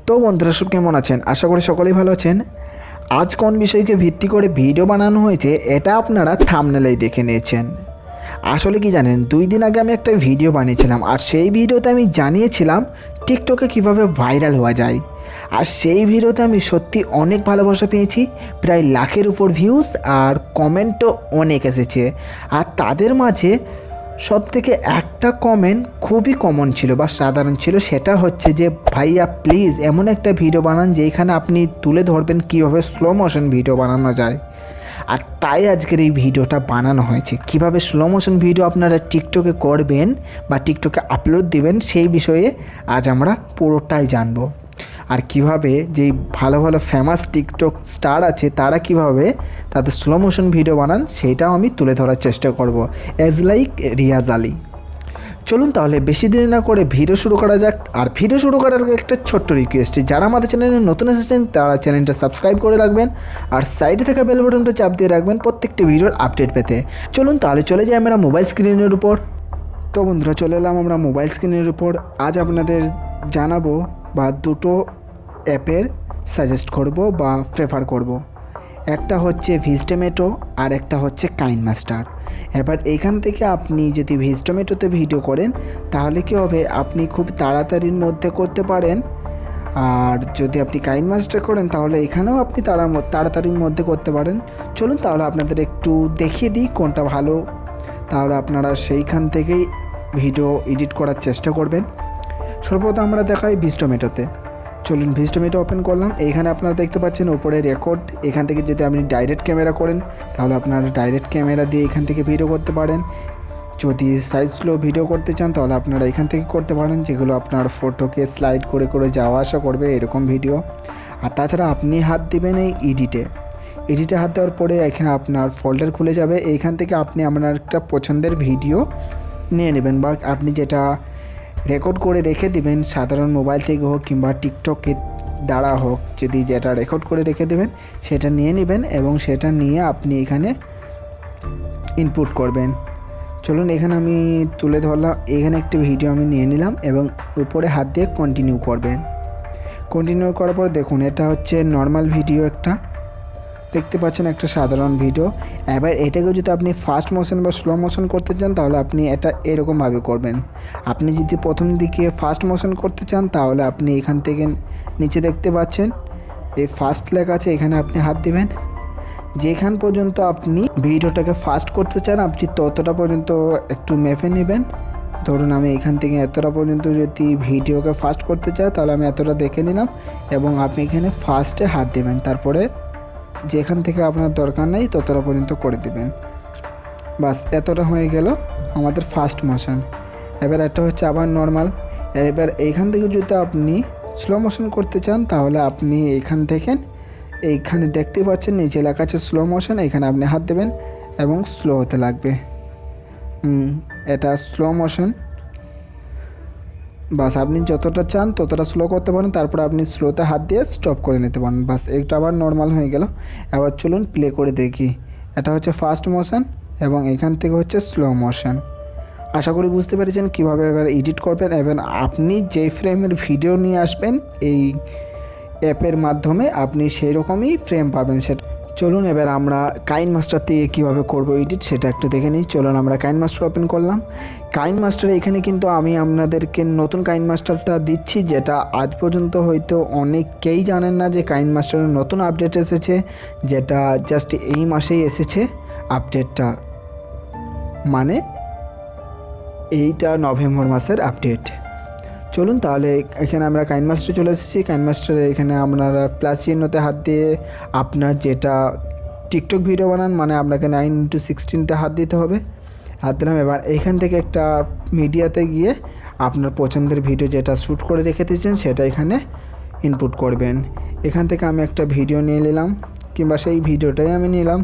তো বন্ধুরা সব কেমন আছেন? আশা করি সকলেই ভালো আছেন। আজ কোন বিষয়কে ভিত্তি করে ভিডিও বানানো হয়েছে এটা আপনারা থাম্বনেলেই দেখে নিয়েছেন। আসলে কি জানেন, 2 দিন আগে আমি একটা ভিডিও বানিয়েছিলাম আর সেই ভিডিওতে আমি জানিয়েছিলাম টিকটকে কিভাবে ভাইরাল হওয়া যায়। আর সেই ভিডিওতে আমি সত্যি অনেক ভালোবাসা পেয়েছি, প্রায় লাখের উপর ভিউজ আর কমেন্টও অনেক এসেছে। আর তাদের মাঝে সবথেকে একটা কমেন্ট খুবই কমন ছিল বা সাধারণ ছিল, সেটা হচ্ছে যে ভাইয়া প্লিজ এমন একটা ভিডিও বানান যেখানে আপনি তুলে ধরবেন কীভাবে স্লো মোশন ভিডিও বানানো যায়। আর তাই আজকের এই ভিডিওটা বানানো হয়েছে, কিভাবে স্লো মোশন ভিডিও আপনারা টিকটকে করবেন বা টিকটকে আপলোড দিবেন সেই বিষয়ে আজ আমরা পুরোটাই জানবো। আর কিভাবে যেই ভালো ভালো ফেমাস টিকটক স্টার আছে তারা কিভাবে তাদের স্লো মোশন ভিডিও বানান সেইটাও আমি তুলে ধরার চেষ্টা করব, অ্যাজ লাইক রিয়াজ আলী। চলুন তাহলে বেশি দেরি না করে ভিডিও শুরু করা যাক। আর ভিডিও শুরু করার আগে একটা ছোট্ট রিকোয়েস্ট, যারা আমাদের চ্যানেলে নতুন এসেছেন তারা চ্যানেলটা সাবস্ক্রাইব করে রাখবেন আর সাইডে থাকা বেল বাটনটা চাপ দিয়ে রাখবেন প্রত্যেকটি ভিডিওর আপডেট পেতে। চলুন তাহলে চলে যাই আমরা মোবাইল স্ক্রিনের উপর। তো বন্ধুরা চলে এলাম আমরা মোবাইল স্ক্রিনের উপর। আজ আপনাদের জানাবো বা দুটো অ্যাপের সাজেস্ট করব বা প্রেফার করব। একটা হচ্ছে ভিজটোমেটো আর একটা হচ্ছে কাইনমাস্টার। এবার এইখান থেকে আপনি যদি ভিজটোমেটোতে ভিডিও করেন তাহলে কী হবে, আপনি খুব তাড়াতাড়ির মধ্যে করতে পারেন। আর যদি আপনি কাইনমাস্টার করেন তাহলে এখানেও আপনি তাড়াতাড়ির মধ্যে করতে পারেন। চলুন তাহলে আপনাদের একটু দেখিয়ে দিই কোনটা ভালো, তাহলে আপনারা সেইখান থেকেই ভিডিও এডিট করার চেষ্টা করবেন। সর্বপ্রথম আমরা দেখাই ভিজটোমেটোতে। চলুন ভিজটোমেটো ওপেন করলাম। এইখানে আপনারা দেখতে পাচ্ছেন উপরে রেকর্ড। এখান থেকে যদি আপনি ডাইরেক্ট ক্যামেরা করেন তাহলে আপনারা ডাইরেক্ট ক্যামেরা দিয়ে এখান থেকে ভিডিও করতে পারেন। যদি সাইজ স্লো ভিডিও করতে চান তাহলে আপনারা এখান থেকে করতে পারেন, যেগুলো আপনার ফটোকে স্লাইড করে করে যাওয়া আসা করবে এরকম ভিডিও। আর তাছাড়া আপনি হাত দিবেন এই এডিটে হাত দেওয়ার পরে এখানে আপনার ফোল্ডার খুলে যাবে। এইখান থেকে আপনি আপনার একটা পছন্দের ভিডিও নিয়ে নেবেন বা আপনি যেটা রেকর্ড করে রেখে দিবেন, সাধারণ মোবাইল থেকে হোক কিংবা টিকটকের দ্বারা হোক, যদি যেটা রেকর্ড করে রেখে দেবেন সেটা নিয়ে নেবেন এবং সেটা নিয়ে আপনি এখানে ইনপুট করবেন। চলুন এখানে আমি তুলে ধরলাম, এখানে একটি ভিডিও আমি নিয়ে নিলাম এবং উপরে হাত দিয়ে কন্টিনিউ করবেন। কন্টিনিউ করার পর দেখুন এটা হচ্ছে নর্মাল ভিডিও, একটা দেখতে পাচ্ছেন একটা সাধারণ ভিডিও। এবার এটাকে যদি আপনি ফাস্ট মোশন বা স্লো মোশন করতে চান তাহলে আপনি এটা এরকমভাবে করবেন। আপনি যদি প্রথম দিকে ফাস্ট মোশন করতে চান তাহলে আপনি এখান থেকে নিচে দেখতে পাচ্ছেন এই ফাস্ট লেখা আছে, এখানে আপনি হাত দিবেন। যেখান পর্যন্ত আপনি ভিডিওটাকে ফাস্ট করতে চান আপনি ততটা পর্যন্ত একটু মেপে নেবেন। ধরুন আমি এখান থেকে এতটা পর্যন্ত যদি ভিডিওকে ফাস্ট করতে চাই তাহলে আমি এতটা দেখে নিলাম এবং আপনি এখানে ফাস্টে হাত দেবেন, তারপরে যেখান থেকে আপনার দরকার নেই ততটা পর্যন্ত করে দেবেন। বাস এতটা হয়ে গেল আমাদের ফাস্ট মোশন। এবার এটা হচ্ছে আবার নর্মাল। এবার এইখান থেকে যদি আপনি স্লো মোশন করতে চান তাহলে আপনি এইখানে দেখতে পাচ্ছেন নিচে লেখা আছে স্লো মোশন, এখানে আপনি হাত দেবেন এবং স্লো হতে লাগবে। এটা স্লো মোশন। বাস আপনি যতটা চান ততটা স্লো করতে পারেন, তারপরে আপনি স্লোতে হাত দিয়ে স্টপ করে নিতে পারেন। বাস এটা আবার নর্মাল হয়ে গেল। এবার চলুন প্লে করে দেখি। এটা হচ্ছে ফাস্ট মোশন এবং এখান থেকে হচ্ছে স্লো মোশন। আশা করি বুঝতে পেরেছেন কীভাবে এবার এডিট করবেন এবং আপনি যেই ফ্রেমের ভিডিও নিয়ে আসবেন এই অ্যাপের মাধ্যমে আপনি সেই রকমই ফ্রেম পাবেন। সেটা চলুন এবার আমরা কাইনমাস্টার দিয়ে কীভাবে করবো এডিট সেটা একটু দেখে নিই। চলুন আমরা কাইনমাস্টার ওপেন করলাম। কাইনমাস্টার এখানে কিন্তু আমি আপনাদেরকে নতুন কাইনমাস্টারটা দিচ্ছি, যেটা আজ পর্যন্ত হয়তো অনেকেই জানেন না যে কাইনমাস্টারের নতুন আপডেট এসেছে, যেটা জাস্ট এই মাসেই এসেছে আপডেটটা, মানে এইটা নভেম্বর মাসের আপডেট। চলুন তাহলে এখানে আমরা কাইনমাস্টারে চলে এসেছি। কাইনমাস্টারে এখানে আপনারা প্লাস চিহ্নতে হাত দিয়ে আপনার যেটা টিকটক ভিডিও বানান মানে আপনাকে 9:16 হাত দিতে হবে। হাত দিলাম। এবার এইখান থেকে একটা মিডিয়াতে গিয়ে আপনার পছন্দের ভিডিও যেটা শ্যুট করে রেখে দিয়েছেন সেটা এখানে ইনপুট করবেন। এখান থেকে আমি একটা ভিডিও নিয়ে নিলাম কিংবা সেই ভিডিওটাই আমি নিলাম,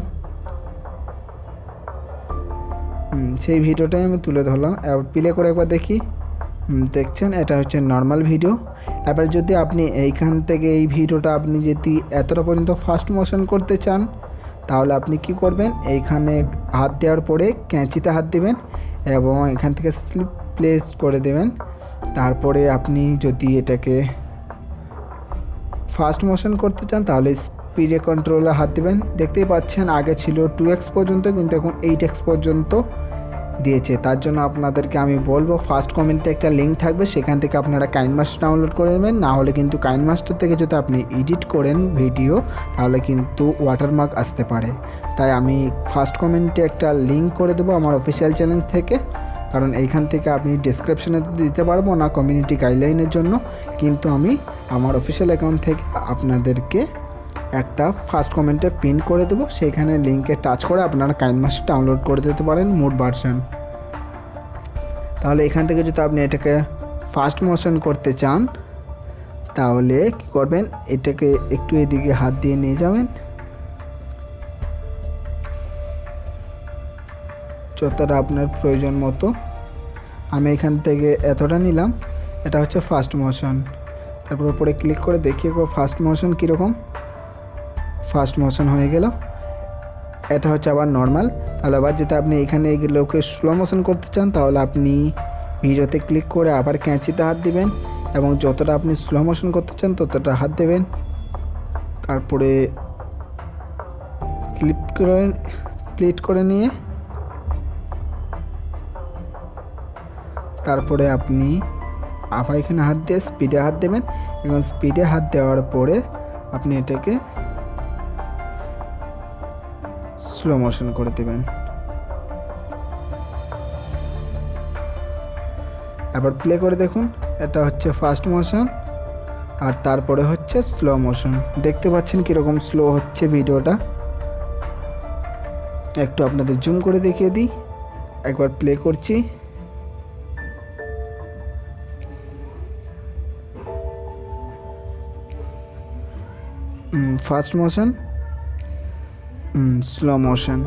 সেই ভিডিওটাই আমি তুলে ধরলাম। এবার প্লে করে একবার দেখি। দেখছেন এটা হচ্ছে নর্মাল ভিডিও। এবার যদি আপনি এইখান থেকে এই ভিডিওটা আপনি যদি এতটা পর্যন্ত ফাস্ট মোশন করতে চান তাহলে আপনি কি করবেন, এইখানে হাত দেওয়ার পরে ক্যাঁচিতে হাত দিবেন এবং এখান থেকে স্লিপ প্লেস করে দেবেন। তারপরে আপনি যদি এটাকে ফাস্ট মোশন করতে চান তাহলে স্পিডে কন্ট্রোলে হাত দেবেন। দেখতেই পাচ্ছেন আগে ছিল 2x পর্যন্ত, কিন্তু এখন 8x পর্যন্ত দিয়েছে। তার জন্য আপনাদেরকে আমি বলবো ফার্স্ট কমেন্টে একটা লিঙ্ক থাকবে, সেখান থেকে আপনারা কাইনমাস্টার ডাউনলোড করে নেবেন। না হলে কিন্তু কাইনমাস্টার থেকে যদি আপনি এডিট করেন ভিডিও তাহলে কিন্তু ওয়াটারমার্ক আসতে পারে। তাই আমি ফার্স্ট কমেন্টে একটা লিঙ্ক করে দেবো আমার অফিসিয়াল চ্যানেল থেকে, কারণ এইখান থেকে আপনি ডেসক্রিপশনে দিতে পারবো না কমিউনিটি গাইডলাইনের জন্য, কিন্তু আমি আমার অফিসিয়াল অ্যাকাউন্ট থেকে আপনাদেরকে একটা ফার্স্ট কমেন্টে পিন করে দেবো, সেইখানে লিঙ্কে টাচ করে আপনারা কাইনমাস্টার ডাউনলোড করে দিতে পারেন মোড ভার্সন। তাহলে এখান থেকে যদি আপনি এটাকে ফাস্ট মোশন করতে চান তাহলে কী করবেন, এটাকে একটু এদিকে হাত দিয়ে নিয়ে যাবেন, যতটা আপনার প্রয়োজন মতো। আমি এখান থেকে এতটা নিলাম, এটা হচ্ছে ফাস্ট মোশন। তারপর উপরে ক্লিক করে দেখিয়ে ফাস্ট মোশন কীরকম। ফাস্ট মোশন হয়ে গেল, এটা হচ্ছে আবার নর্মাল। তাহলে আবার যেটা আপনি এখানে এগুলোকে স্লো মোশন করতে চান তাহলে আপনি ভিডিওতে ক্লিক করে আবার ক্যাঁচিতে হাত দিবেন এবং যতটা আপনি স্লো মোশন করতে চান ততটা হাত দেবেন। তারপরে স্প্লিট করে নিয়ে তারপরে আপনি আবার এখানে হাত দিয়ে স্পিডে হাত দেবেন এবং স্পিডে হাত দেওয়ার পরে আপনি এটাকে স্লো মোশন করে দেবেন। এবার প্লে করে দেখুন, এটা হচ্ছে ফাস্ট মোশন আর তারপরে হচ্ছে স্লো মোশন। দেখতে পাচ্ছেন কীরকম স্লো হচ্ছে ভিডিওটা। একটু আপনাদের জুম করে দেখিয়ে দিই, একবার প্লে করছি। Fast motion, slow motion.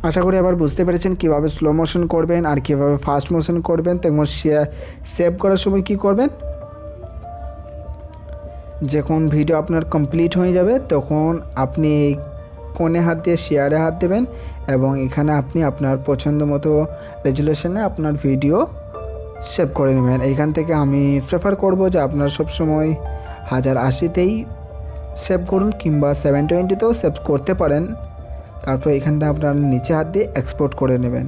আশা করি আবার বুঝতে পেরেছেন কীভাবে স্লো মোশন করবেন আর কীভাবে ফাস্ট মোশন করবেন। তেমন সেভ করার সময় কি করবেন, যখন ভিডিও আপনার কমপ্লিট হয়ে যাবে তখন আপনি কোণে হাত দিয়ে শেয়ারে হাত দেবেন এবং এখানে আপনি আপনার পছন্দ মতো রেজুলেশনে আপনার ভিডিও সেভ করে নেবেন। এইখান থেকে আমি প্রেফার করব যে আপনার সবসময় 1080তেই সেভ করুন কিংবা 720তেও সেভ করতে পারেন। তারপর এখান থেকে আপনার নিচে হাত দিয়ে এক্সপোর্ট করে নেবেন।